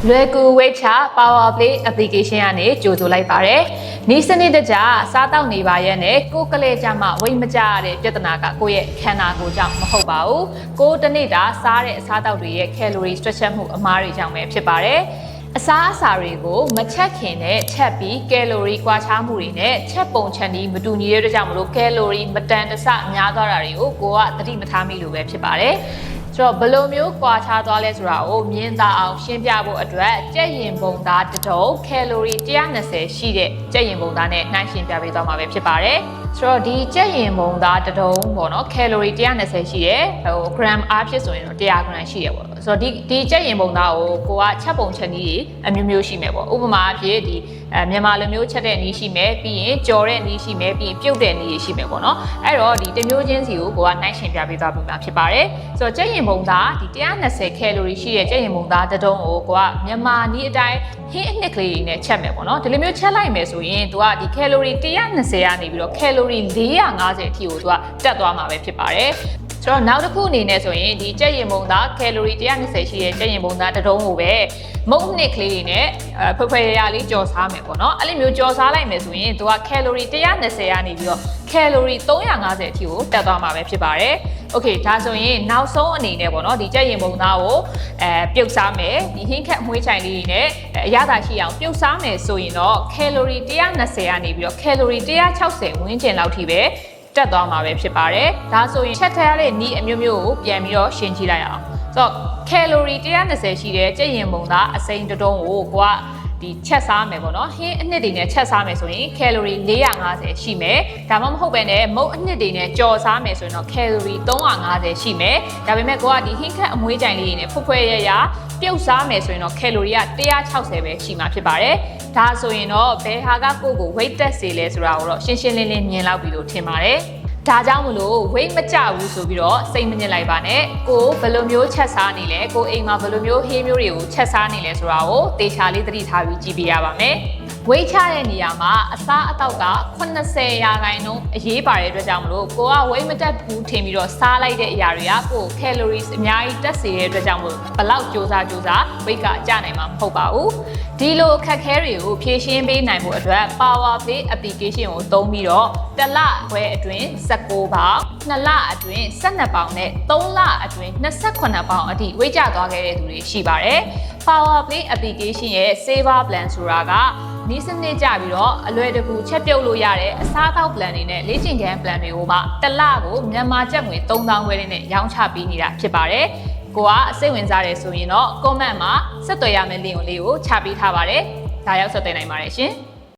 လွယ်ကူဝိတ်ချ Power Play application ကနေကြိုဆိုလိုက်ပါတယ်။နီးစနစ်တကျစားတောက်နေပါရဲ့နဲ့ကိုယ်ကလေးကြမှာဝိတ်မကြရတဲ့ပြဿနာကကိုယ့်ရဲ့ခန္ဓာကိုယ်ကြောင့်မဟုတ်ပါဘူး။ကိုယ်တစ်နေ့တာစားတဲ့အစားတောက်တွေရဲ့ calorie တွက်ချက်မှုအမှားတွေကြောင့်ပဲဖြစ်ပါတယ်။အစားအစာတွေကိုမချက်ခင်နဲ့ချက်ပြီး calorie ကွာခြားမှုတွေနဲ့ချက်ပုံချက်နည်းမတူညီတဲ့အတွက်ကြောင့်မလို့ calorie မတန်တဆများသွားတာတွေကိုကိုကသတိမထားမိလို့ပဲဖြစ်ပါတယ်။ဆိုတော့ဘယ်လိုမျိုးကွာခြားသွားလဲဆိုတာကိုမြင်သာအောင်ရှင်းပြဖို့အတွက်ကြက်ရင်ပုံသားတစ်တုံး calorie 120ရှိတဲ့ကြက်ရင်ပုံသားနဲ့နှိုင်းယှဉ်ပြပေးသွားမှာပဲဖြစ်ပါတယ်။ဆိုတော့ဒီကြက်ရင်ပုံသားတစ်တုံးပေါ့နော် calorie 120ရှိတဲ့gram အားဖြင့်ဆိုရင်တော့100 gram ရှိတယ်ပေါ့။ဆိုတော့ဒီကြက်ရင်ပုံသားကိုကချက်ပုံချက်နည်းအမျိုးမျိုးရှိမယ်ပေါ့။ဥပမာအဖြစ်ဒီမြန်မာလိုမျိုးချက်တဲ့နည်းရှိမယ်ပြီးရင်ကြော်တဲ့နည်းရှိမယ်ပြီးရင်ပြုတ်တဲ့နည်းရှိမယ်ပေါ့နော်။အဲ့တော့ဒီတစ်မျိုးချင်းစီကိုကနှိုင်းယှဉ်ပြပေးသွားမှာဖြစ်ပါတယ်။ဆိုတော့ကြက်ရင်ပုံသားဒီ120 calorie ရှိတဲ့ကြက်ရင်ပုံသားတစ်တုံးကိုမြန်မာနည်းအတိုင်းဟင်းအနှစ်ကလေးတွေနဲ့ချက်မယ်ပေါ့နော်ဒီလိုမျိုးချက်လိုက်မယ်ဆိုရင်သူကဒီ calorie 120ကနေပြီးတော့ calorie 450အထိကိုသူကတက်သွားမှာပဲဖြစ်ပါတယ်ဆိုတော့နောက်တစ်ခုအနေနဲ့ဆိုရင်ဒီကြက်ရင်ပုံသား calorie 120ရှိတဲ့ကြက်ရင်ပုံသားတစ်တုံးကိုပဲမုန့်နှစ်ကလေးတွေနဲ့ဖွယ်ဖွယ်ရလေးကြော်စားမယ်ပေါ့နော်အဲ့လိုမျိုးကြော်စားလိုက်မယ်ဆိုရင်သူက calorie 120ကနေပြီးတော့ calorie 350အထိကိုတက်သွားမှာပဲဖြစ်ပါတယ်โอเคဒါဆိုရင်နောက်ဆုံးအနေနဲ့ပေါ့နော်ဒီကြက်ရင်ပုံသားကိုပြုတ်စားမယ်ဒီဟင်းခက်အမွှေးချိုင်လေးတွေနဲ့အရသာရှိအောင်ပြုတ်စားမယ်ဆိုရင်တော့ calorie 120ကနေပြီးတော့ calorie 160ဝန်းကျင်လောက်ထိပဲတက်သွားမှာပဲဖြစ်ပါတယ်ဒါဆိုရင်ချက်ထည့်ရတဲ့နီးအမျိုးမျိုးကိုပြန်ပြီးတော့ရှင်းကြည့်လိုက်အောင်ဆိုတော့ calorie 120ရှိတဲ့ကြက်ရင်ပုံသားအစိမ်းတုံးကိုဒီချက်စားမယ်ပေါ့နော်ဟင်းအနှစ်တွေနဲ့ချက်စားမယ်ဆိုရင် calorie 450ရှိမယ်ဒါမှမဟုတ်ပဲနဲ့မုန့်အနှစ်တွေနဲ့ကြော်စားမယ်ဆိုရင်တော့ calorie 350ရှိမယ်ဒါပေမဲ့ကိုကဒီဟင်းခက်အမွှေးကြိုင်လေးတွေနဲ့ဖွယ်ဖွယ်ရပြုတ်စားမယ်ဆိုရင်တော့ calorie က160ပဲရှိမှာဖြစ်ပါတယ်ဒါဆိုရင်တော့ဘယ်ဟာကကို weight တက်စေလဲဆိုတာကိုတော့ရှင်းရှင်းလင်းလင်းမြင်လောက်ပြီလို့ထင်ပါတယ်ဒါကြောင့်မလို့ weight မကျဘူးဆိုပြီးတော့စိတ်မညစ်လိုက်ပါနဲ့ကိုဘယ်လိုမျိုးချက်စားနေလဲကိုအိမ်မှာဘယ်လိုမျိုးဟင်းမျိုးတွေကိုချက်စားနေလဲဆိုတာကိုတေချာလေးသတိထားပြီးကြည့်ပြရပါမယ်weight ချတဲ့နေရာမှာအစားအသောက်က80%အရေးပါတဲ့အတွက်ကြောင့်မလို့ကိုက weight မတက်ဘူးထင်ပြီးတော့စားလိုက်တဲ့အရာတွေကကို calories အများကြီးတက်စေတဲ့အတွက်ကြောင့်မလို့ဘလောက်စူးစမ်း weight ကကျနိုင်မှာမဟုတ်ပါဘူးဒီလိုအခက်အခဲတွေကိုဖြေရှင်းပေးနိုင်ဖို့အတွက် Power Play application ကိုသုံးပြီးတော့တစ်လခွဲအတွင်း19ပေါင်2လအတွင်း12ပေါင်နဲ့3လအတွင်း28ပေါင်အထိဝေးကျသွားခဲ့တဲ့သူတွေရှိပါတယ် Power Play application ရဲ့ Saver Plan ဆိုတာကနီးစနစ်ကြပြီးတော့အလွယ်တကူချက်ပြုတ်လို့ရတဲ့အစားအသောက် plan တွေနဲ့လေ့ကျင့်ခန်း plan တွေကိုမှတစ်လကိုမြန်မာကျပ်ငွေ3000ခွဲနဲ့ရောင်းချပေးနေတာဖြစ်ပါတယ်ကိုကစိတ်ဝင်စားတယ်ဆိုရင်တော့ comment မှာဆက်သွယ်ရမယ့် link လေးကိုချပေးထားပါတယ်ဒါရောက်ဆက်သွယ်နိုင်ပါတယ်ရှင်